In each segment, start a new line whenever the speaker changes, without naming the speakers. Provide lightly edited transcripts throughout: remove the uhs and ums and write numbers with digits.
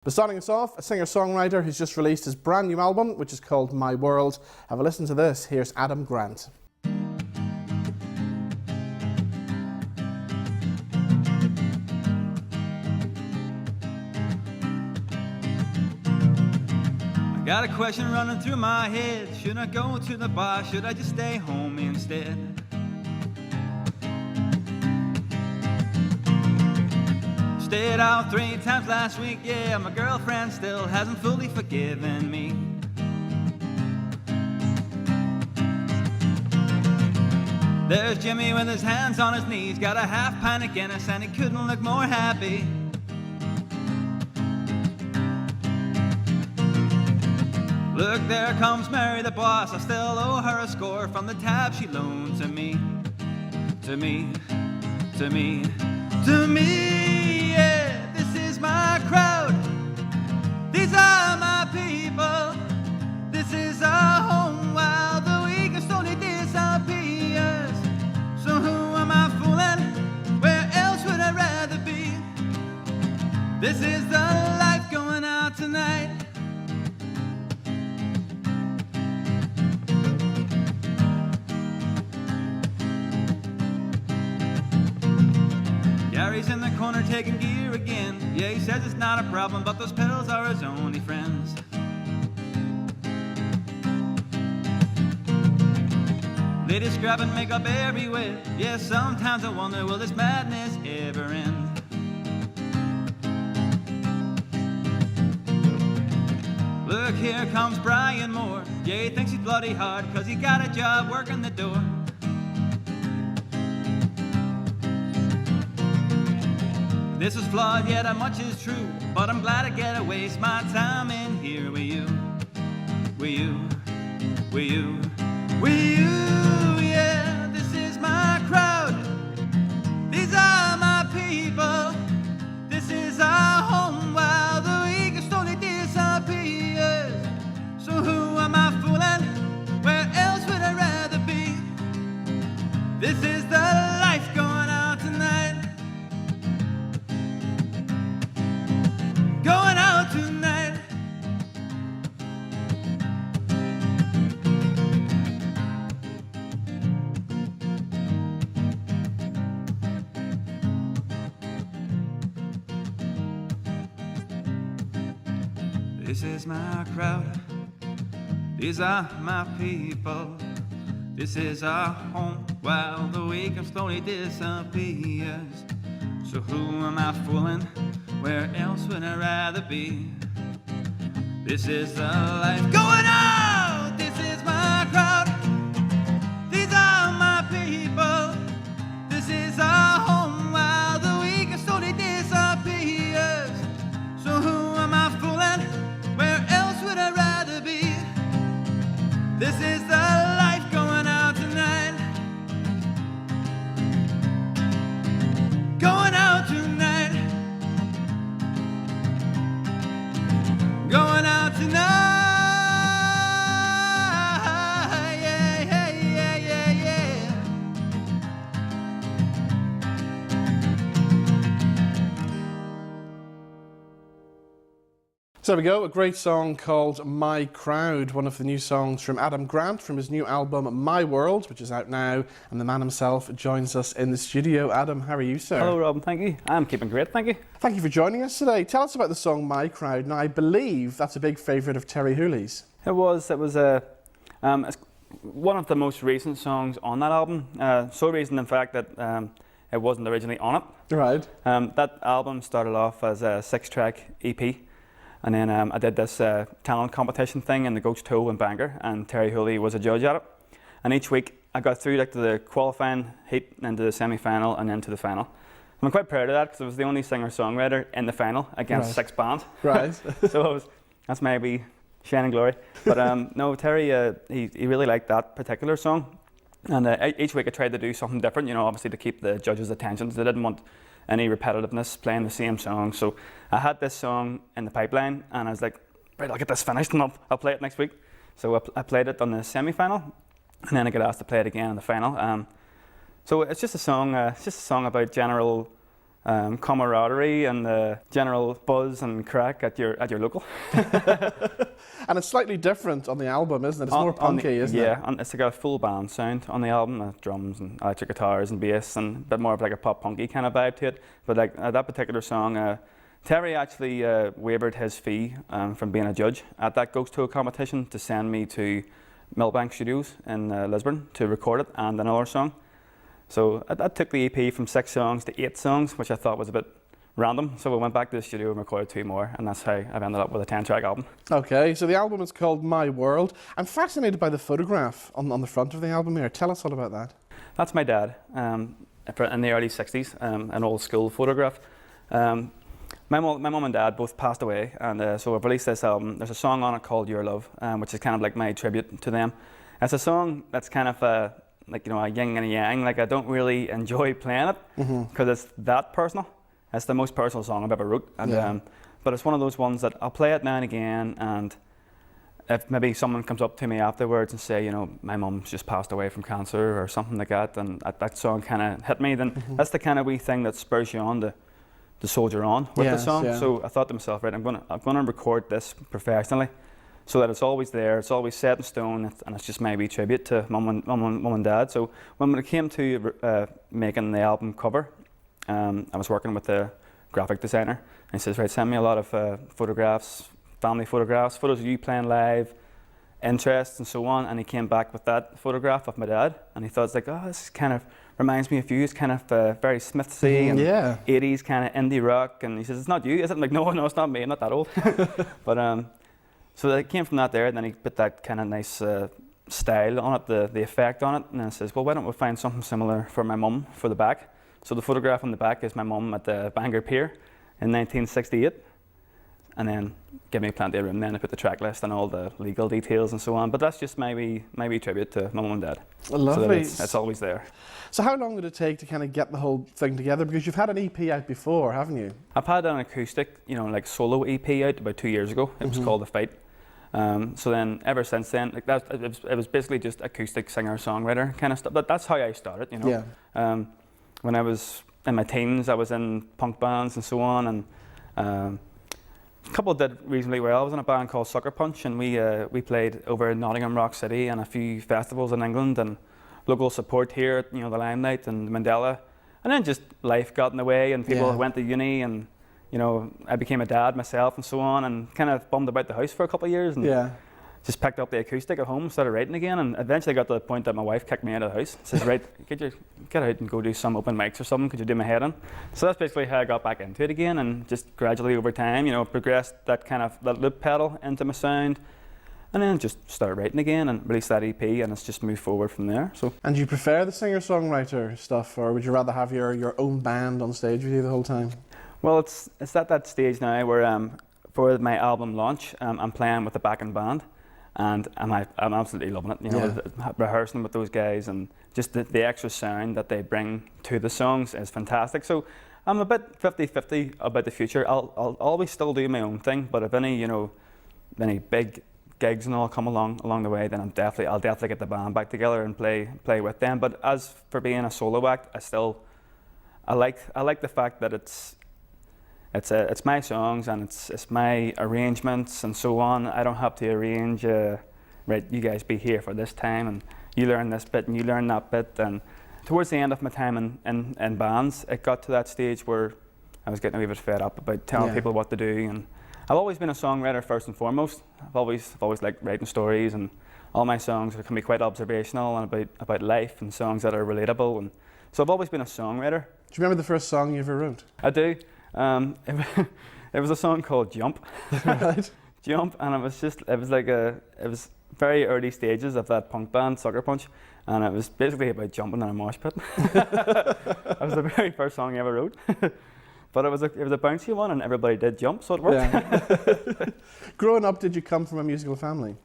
But starting us off, a singer-songwriter who's just released his brand new album, which is called My World. Have a listen to this. Here's Adam Grant.
Got a question running through my head. Should I go to the bar? Should I just stay home instead? Stayed out 3 times last week, yeah. My girlfriend still hasn't fully forgiven me. There's Jimmy with his hands on his knees. Got a half pint of Guinness and he couldn't look more happy. Look, there comes Mary the boss. I still owe her a score from the tab she loaned to me. To me, to me, to me, yeah. This is my crowd. These are my people. This is our home while the weakest only disappears. So who am I fooling? Where else would I rather be? This is the life going out tonight. Gary's in the corner taking gear again. Yeah, he says it's not a problem, but those pedals are his only friends. Ladies scrapping makeup everywhere. Yeah, sometimes I wonder, will this madness ever end? Look, here comes Brian Moore. Yeah, he thinks he's bloody hard, cause he got a job working the door. This is flawed, yet how much is true. But I'm glad I get to waste my time in here with you. With you, with you, with you, yeah. This is my crowd. These are my people. This is our home while the weakest only disappears. So who am I fooling? Where else would I rather be? This is the life going out tonight. Going out tonight. This is my crowd. These are my people. This is our home while the weekend slowly disappears. So who am I fooling? Where else would I rather be? This is the life going out. This is my crowd. These are my people. This is our home while the weakest slowly disappears. So who am I fooling? Where else would I rather be? This is the life going out tonight. Going out tonight. Going out tonight, yeah, yeah, yeah, yeah, yeah.
So there we go, a great song called My Crowd, one of the new songs from Adam Grant from his new album My World, which is out now, and the man himself joins us in the studio. Adam, how are you, sir?
Hello, Robin, thank you. I'm keeping great, thank you.
Thank you for joining us today. Tell us about the song My Crowd. Now, I believe that's a big favourite of Terry Hooley's.
It was it's one of the most recent songs on that album. So recent, in fact, that it wasn't originally on it.
Right.
That album started off as a 6-track EP. And then I did this talent competition thing in the Ghost Toe in Bangor, and Terry Hooley was a judge at it. And each week I got through to the qualifying heat, into the semi-final, and then to the final. I'm quite proud of that because I was the only singer-songwriter in the final against 6 bands.
Right.
So that's maybe shining glory. But no, Terry, he really liked that particular song. And each week I tried to do something different, obviously to keep the judges' attention. They didn't want any repetitiveness, playing the same song. So I had this song in the pipeline, and I was like, right, I'll get this finished and I'll play it next week. So I played it on the semi-final, and then I got asked to play it again in the final. So it's just a song about general camaraderie and general buzz and crack at your local.
And it's slightly different on the album, isn't it? It's more punky, isn't it?
Yeah, and it's got a full band sound on the album, drums and electric guitars and bass, and a bit more of like a pop punky kind of vibe to it. But like that particular song, Terry actually waived his fee from being a judge at that Ghost Tour competition to send me to Millbank Studios in Lisbon to record it and another song. So that took the EP from 6 songs to 8 songs, which I thought was a bit random. So we went back to the studio and recorded 2 more, and that's how I've ended up with a 10-track album. Okay,
so the album is called My World. I'm fascinated by the photograph on the front of the album here. Tell us all about that.
That's my dad in the early 60s, an old school photograph. My mum and dad both passed away, and so I've released this album. There's a song on it called Your Love, which is kind of like my tribute to them. It's a song that's kind of like, you know, a yin and a yang. Like, I don't really enjoy playing it because it's that personal. It's the most personal song I've ever wrote, and but it's one of those ones that I'll play it now and again, and if maybe someone comes up to me afterwards and say, you know, my mum's just passed away from cancer or something like that, and that song kind of hit me, then that's the kind of wee thing that spurs you on to soldier on with the song. So I thought to myself, right, I'm gonna record this professionally, so that it's always there, it's always set in stone, and it's just my wee tribute to mum and dad. So when it came to making the album cover, I was working with the graphic designer, and he says, right, send me a lot of photographs, family photographs, photos of you playing live, interests and so on, and he came back with that photograph of my dad, and he thought, it's like, oh, this kind of reminds me of you. It's kind of very Smithsy and 80s kind of indie rock, and he says, it's not you, is it? I'm like, no, it's not me, I'm not that old. But so it came from that there, and then he put that kind of nice style on it, the effect on it, and then he says, well, why don't we find something similar for my mum for the back? So the photograph on the back is my mum at the Bangor Pier in 1968, and then give me plenty of room then to put the track list and all the legal details and so on. But that's just my wee tribute to my mum and dad.
Lovely.
So it's always there.
So how long did it take to kind of get the whole thing together? Because you've had an EP out before, haven't you?
I've had an acoustic, you know, like solo EP out about 2 years ago. It was called The Fight. So then ever since then, like that, it was basically just acoustic singer-songwriter kind of stuff. But that's how I started, you know.
Yeah.
When I was in my teens, I was in punk bands and so on, and a couple did reasonably well. I was in a band called Sucker Punch, and we played over in Nottingham, Rock City, and a few festivals in England, and local support here at, you know, the Limelight and Mandela. And then just life got in the way, and people went to uni, and you know, I became a dad myself and so on, and kind of bummed about the house for a couple of years, and just picked up the acoustic at home, started writing again, and eventually got to the point that my wife kicked me out of the house. Says, right, get out and go do some open mics or something, could you do my head in? So that's basically how I got back into it again, and just gradually over time, you know, progressed that loop pedal into my sound, and then just started writing again and released that EP, and it's just moved forward from there. So. And
do you prefer the singer-songwriter stuff, or would you rather have your own band on stage with you the whole time?
Well, it's at that stage now where for my album launch, I'm playing with a backing band, and I'm absolutely loving it. You know, rehearsing with those guys, and just the extra sound that they bring to the songs is fantastic. So I'm a bit 50-50 about the future. I'll always still do my own thing, but if any big gigs and all come along the way, then I'll definitely get the band back together and play with them. But as for being a solo act, I like the fact that it's my songs, and it's my arrangements and so on. I don't have to arrange, right, you guys be here for this time, and you learn this bit and you learn that bit. And towards the end of my time in bands, it got to that stage where I was getting a wee bit fed up about telling people what to do. And I've always been a songwriter first and foremost. I've always liked writing stories, and all my songs can be quite observational and about life, and songs that are relatable. And so I've always been a songwriter. Do
you remember the first song you ever wrote?
I do. It was a song called Jump.
Right.
Jump, and it was very early stages of that punk band, Sucker Punch, and it was basically about jumping in a mosh pit. That was the very first song I ever wrote. But it was a bouncy one, and everybody did jump, so it worked.
Yeah. Growing up, did you come from a musical family?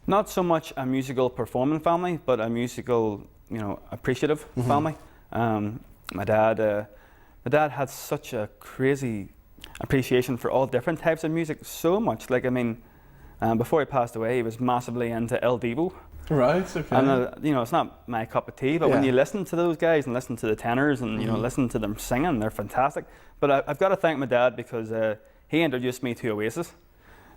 Not so much a musical performing family, but a musical, you know, appreciative family. My dad had such a crazy appreciation for all different types of music, so much. Like, I mean, before he passed away, he was massively into El Divo.
Right, okay.
And you know, it's not my cup of tea, but when
Yeah.
you listen to those guys and listen to the tenors and you know, listen to them singing, they're fantastic. But I've got to thank my dad because he introduced me to Oasis.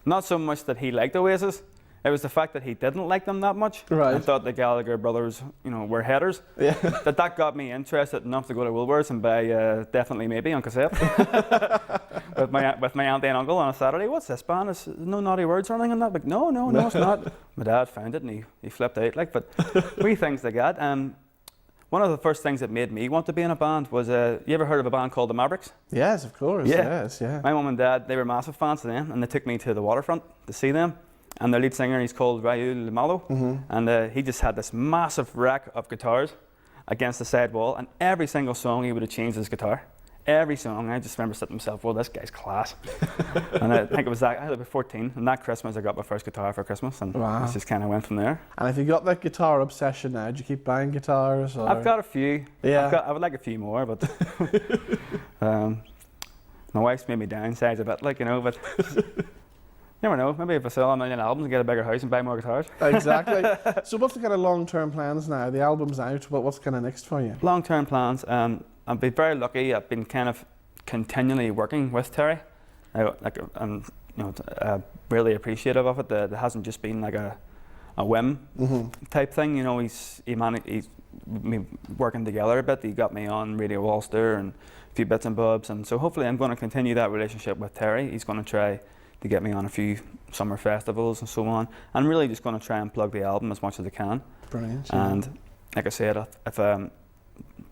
Not so much that he liked Oasis, it was the fact that he didn't like them that much.
Right.
I thought the Gallagher brothers, you know, were headers.
Yeah.
That got me interested enough to go to Woolworths and buy Definitely Maybe on cassette with my auntie and uncle on a Saturday. What's this band? Is no naughty words or anything in that? Like, no, it's not. My dad found it and he flipped out. Like, but wee things like that. One of the first things that made me want to be in a band was, you ever heard of a band called the Mavericks?
Yes, of course.
Yeah.
Yes, yeah.
My mum and dad, they were massive fans of them, and they took me to the waterfront to see them. And their lead singer, he's called Raoul Malo, and he just had this massive rack of guitars against the side wall, and every single song he would have changed his guitar. Every song, I just remember sitting to myself, well, this guy's class. And I think it was that, I was about 14, and that Christmas I got my first guitar for Christmas, and it just kind of went from there.
And if you got that guitar obsession now, do you keep buying guitars? Or?
I've got a few.
Yeah.
I would like a few more, but my wife's made me downsize a bit, like, you know, but you never know. Maybe if I sell 1 million albums and get a bigger house and buy more guitars.
Exactly. So what's the kind of long-term plans now? The album's out, but what's kind of next for you?
Long-term plans. I've been very lucky. I've been kind of continually working with Terry. I'm really appreciative of it. That it hasn't just been like a whim type thing. You know, he's me working together a bit. He got me on Radio Ulster and a few bits and bobs, and so hopefully I'm going to continue that relationship with Terry. He's going to try to get me on a few summer festivals and so on. I'm really just going to try and plug the album as much as I can.
Brilliant.
And like I said, if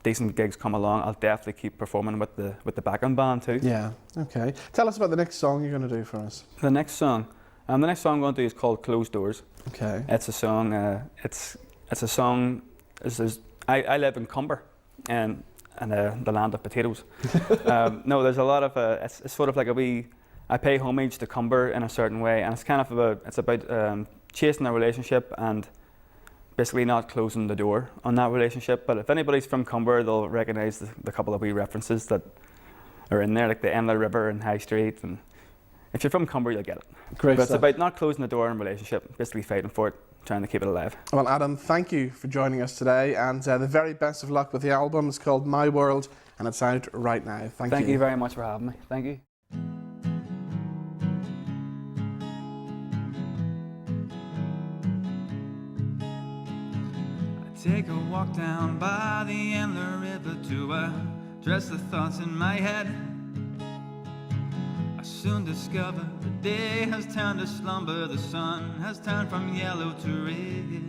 decent gigs come along, I'll definitely keep performing with the backing band too.
Yeah. Okay. Tell us about the next song you're going to do for us.
The next song I'm going to do is called Closed Doors.
Okay.
It's a song. It's a song. I live in Cumber, and the land of potatoes. No, there's a lot of. It's sort of like a wee. I pay homage to Cumber in a certain way, and it's kind of about chasing a relationship and basically not closing the door on that relationship. But if anybody's from Cumber, they'll recognise the couple of wee references that are in there, like the Enla River and High Street. And if you're from Cumber, you'll get it.
Great
But
stuff.
it's about not closing the door on a relationship, basically fighting for it, trying to keep it alive.
Well, Adam, thank you for joining us today, and the very best of luck with the album. It's called My World, and it's out right now.
Thank you very much for having me. Thank you.
Take a walk down by the Enla River to address the thoughts in my head. I soon discover the day has turned to slumber, the sun has turned from yellow to red.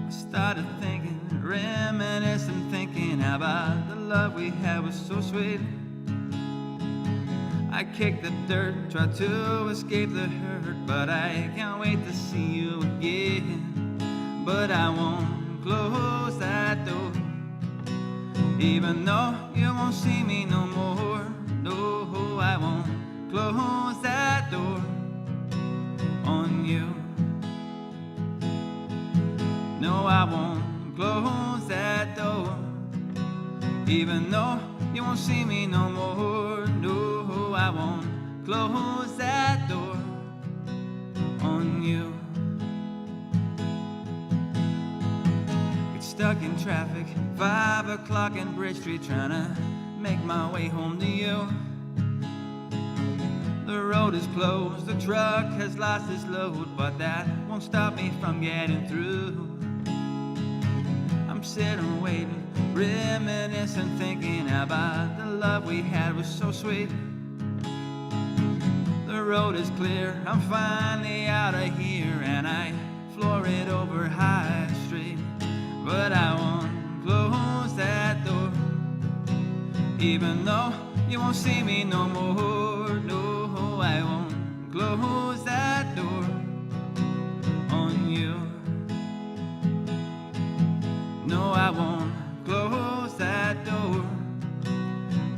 I started thinking, reminiscing, thinking about the love we had was so sweet. I kicked the dirt, tried to escape the hurt, but I can't wait to see you again. But I won't close that door, even though you won't see me no more. No, I won't close that door on you. No, I won't close that door, even though you won't see me no more. No, I won't close that door on you. Stuck in traffic, 5 o'clock in Bridge Street, trying to make my way home to you. The road is closed, the truck has lost its load, but that won't stop me from getting through. I'm sitting waiting, reminiscing, thinking about the love we had was so sweet. The road is clear, I'm finally out of here, and I floor it over High Street. But I won't close that door, even though you won't see me no more. No, I won't close that door on you. No, I won't close that door,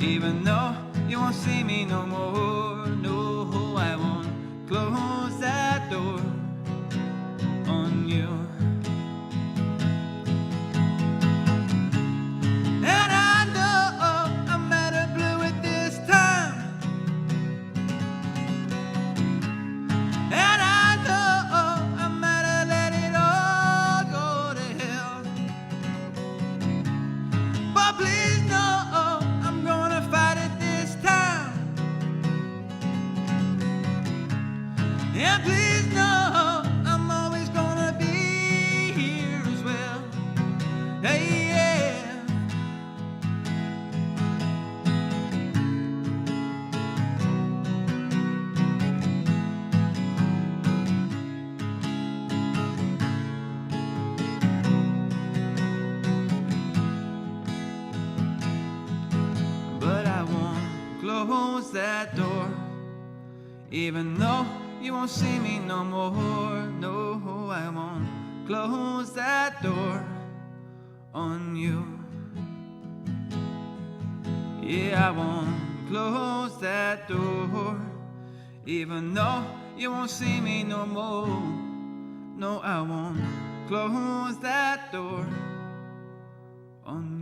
even though you won't see me no more. No, I won't close that door on you. And please know I'm always gonna be here as well. Hey, yeah. But I won't close that door, even though you won't see me no more. No, I won't close that door on you. Yeah, I won't close that door, even though you won't see me no more. No, I won't close that door on you.